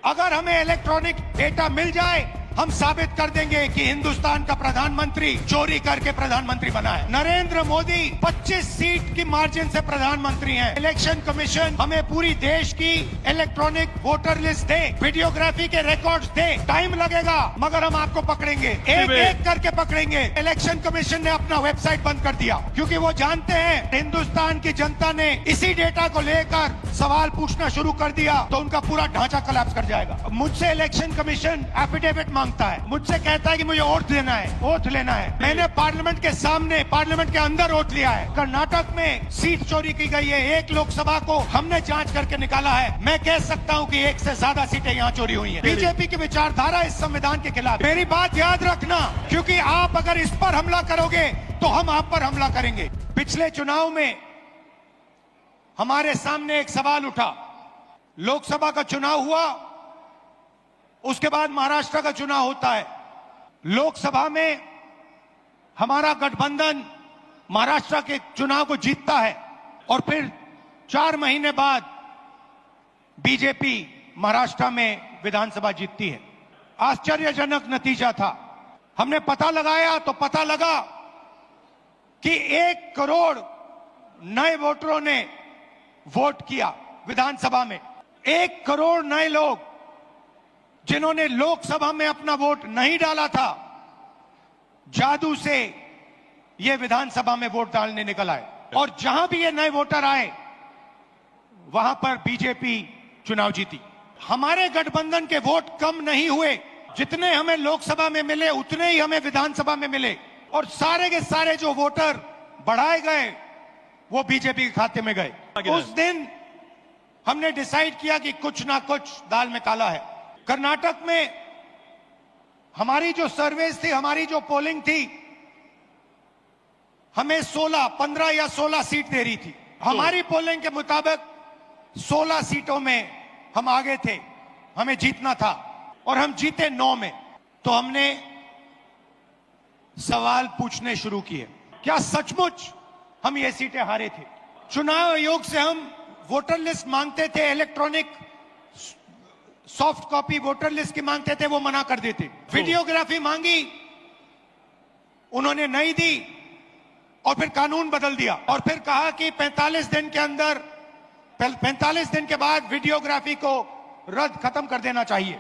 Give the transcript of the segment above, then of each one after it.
अगर हमें electronic data मिल जाए, हम साबित कर देंगे कि हिंदुस्तान का प्रधानमंत्री चोरी करके प्रधानमंत्री बना है। नरेंद्र मोदी 25 सीट की मार्जिन से प्रधानमंत्री हैं। इलेक्शन कमीशन हमें पूरी देश की इलेक्ट्रॉनिक वोटर लिस्ट दे, वीडियोग्राफी के रिकॉर्ड्स दे। टाइम लगेगा मगर हम आपको पकड़ेंगे, एक एक करके पकड़ेंगे। इलेक्शन कमीशन ने अपना वेबसाइट बंद कर दिया क्योंकि वो जानते हैं हिंदुस्तान की जनता ने इसी डेटा को लेकर सवाल पूछना शुरू कर दिया तो उनका पूरा ढांचा कोलैप्स कर जाएगा। मुझसे इलेक्शन कमीशन एफिडेविट मांगता है, मुझसे कहता है कि मुझे ओथ लेना है। मैंने पार्लियामेंट के सामने, पार्लियामेंट के अंदर ओथ लिया है। कर्नाटक में सीट चोरी की गई है, एक लोकसभा को हमने जांच करके निकाला है। मैं कह सकता हूं कि एक से ज्यादा सीटें यहाँ चोरी हुई हैं। बीजेपी की विचारधारा इस संविधान के खिलाफ। मेरी बात याद रखना, क्योंकि आप अगर इस पर हमला करोगे तो हम आप पर हमला करेंगे। पिछले चुनाव में हमारे सामने एक सवाल उठा, लोकसभा का चुनाव हुआ, उसके बाद महाराष्ट्र का चुनाव होता है। लोकसभा में हमारा गठबंधन महाराष्ट्र के चुनाव को जीतता है और फिर 4 महीने बाद बीजेपी महाराष्ट्र में विधानसभा जीतती है। आश्चर्यजनक नतीजा था। हमने पता लगाया तो पता लगा कि 1 करोड़ नए वोटरों ने वोट किया विधानसभा में। 1 करोड़ नए लोग जिन्होंने लोकसभा में अपना वोट नहीं डाला था, जादू से ये विधानसभा में वोट डालने निकल आए। और जहां भी ये नए वोटर आए वहां पर बीजेपी चुनाव जीती। हमारे गठबंधन के वोट कम नहीं हुए, जितने हमें लोकसभा में मिले उतने ही हमें विधानसभा में मिले। और सारे के सारे जो वोटर बढ़ाए गए वो बीजेपी के खाते में गए। उस दिन हमने डिसाइड किया कि कुछ ना कुछ दाल में काला है। कर्नाटक में हमारी जो सर्वेस थी, हमारी जो पोलिंग थी, हमें 15 या 16 सीट दे रही थी। हमारी पोलिंग के मुताबिक 16 सीटों में हम आगे थे, हमें जीतना था और हम जीते 9 में। तो हमने सवाल पूछने शुरू किए, क्या सचमुच हम ये सीटें हारे थे? चुनाव आयोग से हम वोटर लिस्ट मांगते थे, electronic soft copy voter list की मांगते थे, वो मना कर देते। वीडियोग्राफी मांगी, उन्होंने नहीं दी और फिर कानून बदल दिया और फिर कहा कि 45 दिन के अंदर, 45 दिन के बाद वीडियोग्राफी को खत्म कर देना चाहिए,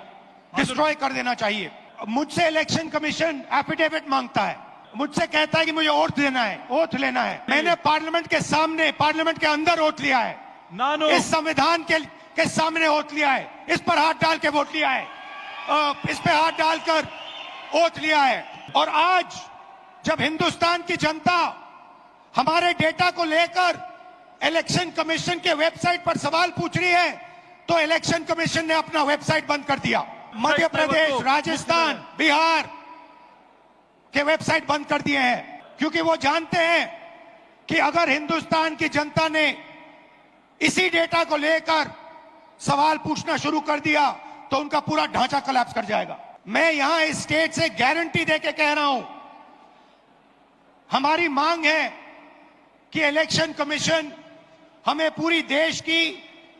डिस्ट्रॉय कर देना चाहिए। मुझसे इलेक्शन कमीशन एफिडेविट मांगता है, मुझसे कहता है कि मुझे ओथ लेना है। मैंने पार्लियामेंट के सामने, पार्लियामेंट के अंदर ओथ लिया है, इस संविधान के सामने ओथ लिया है, इस पर हाथ डाल के वोट लिया है, इस पे हाथ डालकर ओथ लिया है। और आज जब हिंदुस्तान की जनता हमारे डेटा को लेकर इलेक्शन कमीशन के वेबसाइट पर सवाल पूछ रही है तो इलेक्शन कमीशन ने अपना वेबसाइट बंद कर दिया। मध्य प्रदेश, राजस्थान, बिहार के वेबसाइट बंद कर दिए हैं क्योंकि वो जानते हैं कि अगर हिंदुस्तान की जनता ने इसी डेटा को लेकर सवाल पूछना शुरू कर दिया तो उनका पूरा ढांचा कोलैप्स कर जाएगा। मैं यहां इस स्टेट से गारंटी देके कह रहा हूं, हमारी मांग है कि इलेक्शन कमीशन हमें पूरी देश की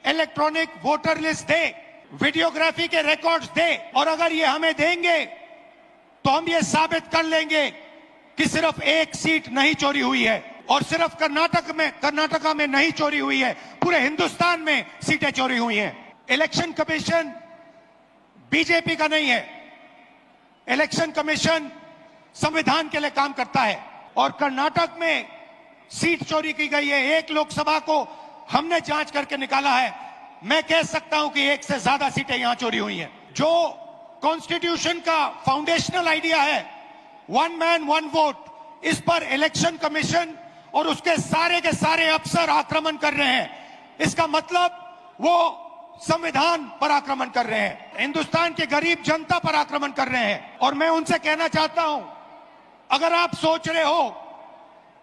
इलेक्ट्रॉनिक वोटर लिस्ट दे, वीडियोग्राफी के रिकॉर्ड्स दे। और अगर ये हमें देंगे तो हम ये साबित कर लेंगे कि सिर्फ 1 सीट नहीं चोरी हुई है और सिर्फ कर्नाटका में नहीं चोरी हुई है, पूरे हिंदुस्तान में सीटें चोरी हुई हैं। इलेक्शन कमीशन बीजेपी का नहीं है, इलेक्शन कमीशन संविधान के लिए काम करता है। और कर्नाटक में सीट चोरी की गई है, एक लोकसभा को हमने जांच करके निकाला है। मैं कह सकता हूं कि 1 से ज्यादा सीटें यहां चोरी हुई हैं। जो कॉन्स्टिट्यूशन का फाउंडेशनल आइडिया है, 1 मैन 1 वोट, इस पर इलेक्शन कमीशन और उसके सारे के सारे अफसर आक्रमण कर रहे हैं। इसका मतलब वो संविधान पर आक्रमण कर रहे हैं, हिंदुस्तान के गरीब जनता पर आक्रमण कर रहे हैं। और मैं उनसे कहना चाहता हूं, अगर आप सोच रहे हो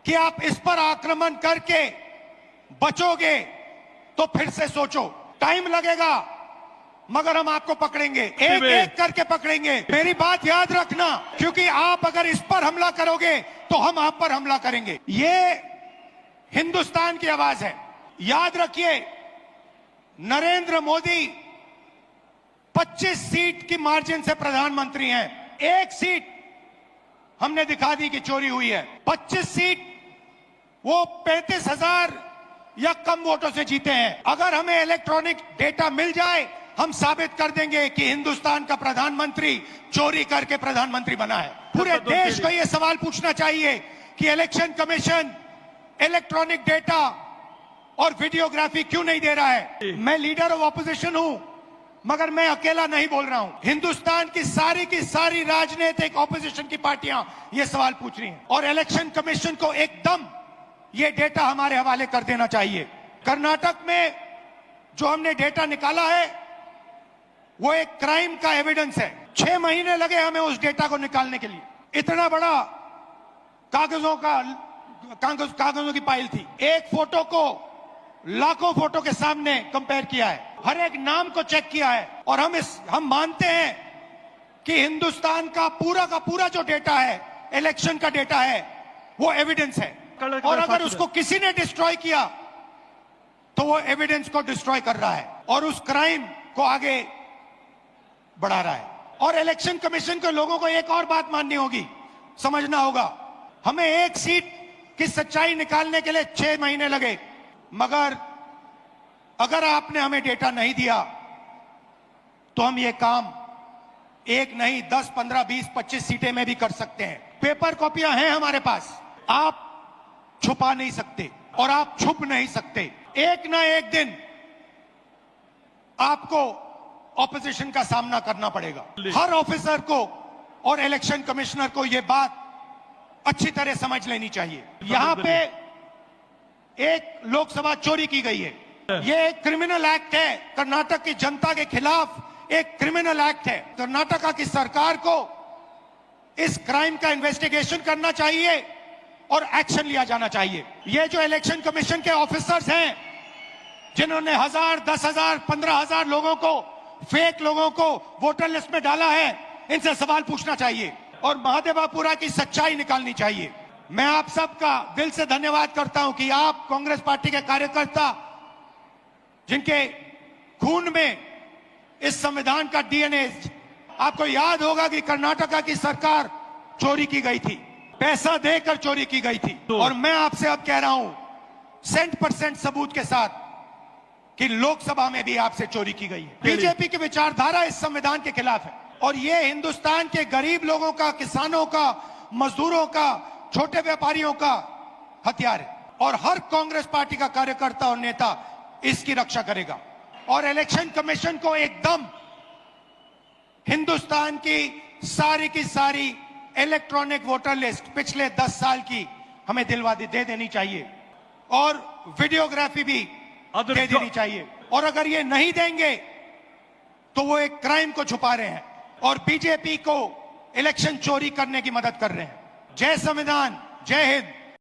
कि आप इस पर आक्रमण करके बचोगे तो फिर से सोचो। टाइम लगेगा मगर हम आपको पकड़ेंगे, एक एक करके पकड़ेंगे। मेरी बात याद रखना, क्योंकि आप अगर इस पर हमला करोगे तो हम आप पर हमला करेंगे। ये हिंदुस्तान की आवाज है। याद रखिए, नरेंद्र मोदी 25 सीट की मार्जिन से प्रधानमंत्री हैं। एक सीट हमने दिखा दी कि चोरी हुई है। 25 सीट वो 35,000 या कम वोटों से जीते हैं। अगर हमें इलेक्ट्रॉनिक डेटा मिल जाए, हम साबित कर देंगे कि हिंदुस्तान का प्रधानमंत्री चोरी करके प्रधानमंत्री बना है। पूरे देश को यह सवाल पूछना चाहिए कि इलेक्शन कमीशन इलेक्ट्रॉनिक डेटा और वीडियोग्राफी क्यों नहीं दे रहा है। मैं लीडर ऑफ ऑपोजिशन हूं, मगर मैं अकेला नहीं बोल रहा हूं। हिंदुस्तान की सारी राजनीतिक ऑपोजिशन की पार्टियां ये सवाल पूछ रही हैं और इलेक्शन कमीशन को एकदम ये डेटा हमारे हवाले कर देना चाहिए। कर्नाटक में जो हमने डेटा निकाला है वो एक क्राइम का एविडेंस है। 6 महीने लगे हमें उस डेटा को निकालने के लिए। इतना बड़ा कागजों की फाइल थी। एक फोटो को लाखों फोटो के सामने कंपेयर किया है, हर एक नाम को चेक किया है और हम मानते हैं कि हिंदुस्तान का पूरा जो डेटा है, इलेक्शन का डेटा है, वो एविडेंस है। और अगर उसको किसी ने डिस्ट्रॉय किया तो वो एविडेंस को डिस्ट्रॉय कर रहा है और उस क्राइम को आगे बढ़ा रहा है। और इलेक्शन कमीशन के लोगों को एक और बात माननी होगी, समझना होगा। हमें एक सीट की सच्चाई निकालने के लिए 6 महीने लगे, मगर अगर आपने हमें डेटा नहीं दिया तो हम ये काम एक नहीं 10, 15, 20, 25 सीटें में भी कर सकते हैं। पेपर कॉपियां हैं हमारे पास, आप छुपा नहीं सकते और आप छुप नहीं सकते। एक ना एक दिन आपको ऑपोजिशन का सामना करना पड़ेगा। हर ऑफिसर को और इलेक्शन कमिश्नर को यह बात अच्छी तरह समझ लेनी चाहिए। यहां पे एक लोकसभा चोरी की गई है, यह एक क्रिमिनल एक्ट है। कर्नाटक की जनता के खिलाफ एक क्रिमिनल एक्ट है। कर्नाटका की सरकार को इस क्राइम का इन्वेस्टिगेशन करना चाहिए और एक्शन लिया जाना चाहिए। ये जो इलेक्शन कमीशन के ऑफिसर्स हैं जिन्होंने 1000, 10,000, 15,000 लोगों को, फेक लोगों को वोटर लिस्ट में डाला है, इनसे सवाल पूछना चाहिए और महादेवापुरा की सच्चाई निकालनी चाहिए। मैं आप सबका दिल से धन्यवाद करता हूं कि आप कांग्रेस पार्टी के कार्यकर्ता, जिनके खून में इस संविधान का डीएनए, आपको याद होगा कि कर्नाटका की सरकार चोरी की गई थी, पैसा देकर चोरी की गई थी। और मैं आपसे अब कह रहा हूं 100% सबूत के साथ कि लोकसभा में भी आपसे चोरी की गई है। बीजेपी की विचारधारा इस संविधान के खिलाफ है और ये हिंदुस्तान के गरीब लोगों का, किसानों का, मजदूरों का, छोटे व्यापारियों का हथियार है और हर कांग्रेस पार्टी का कार्यकर्ता और नेता इसकी रक्षा करेगा। और इलेक्शन कमीशन को एकदम हिंदुस्तान की सारी इलेक्ट्रॉनिक वोटर लिस्ट पिछले 10 साल की हमें दे देनी चाहिए और वीडियोग्राफी भी दे देनी चाहिए। और अगर ये नहीं देंगे तो वो एक क्राइम को छुपा रहे हैं और बीजेपी को इलेक्शन चोरी करने की मदद कर रहे हैं। जय संविधान, जय हिंद।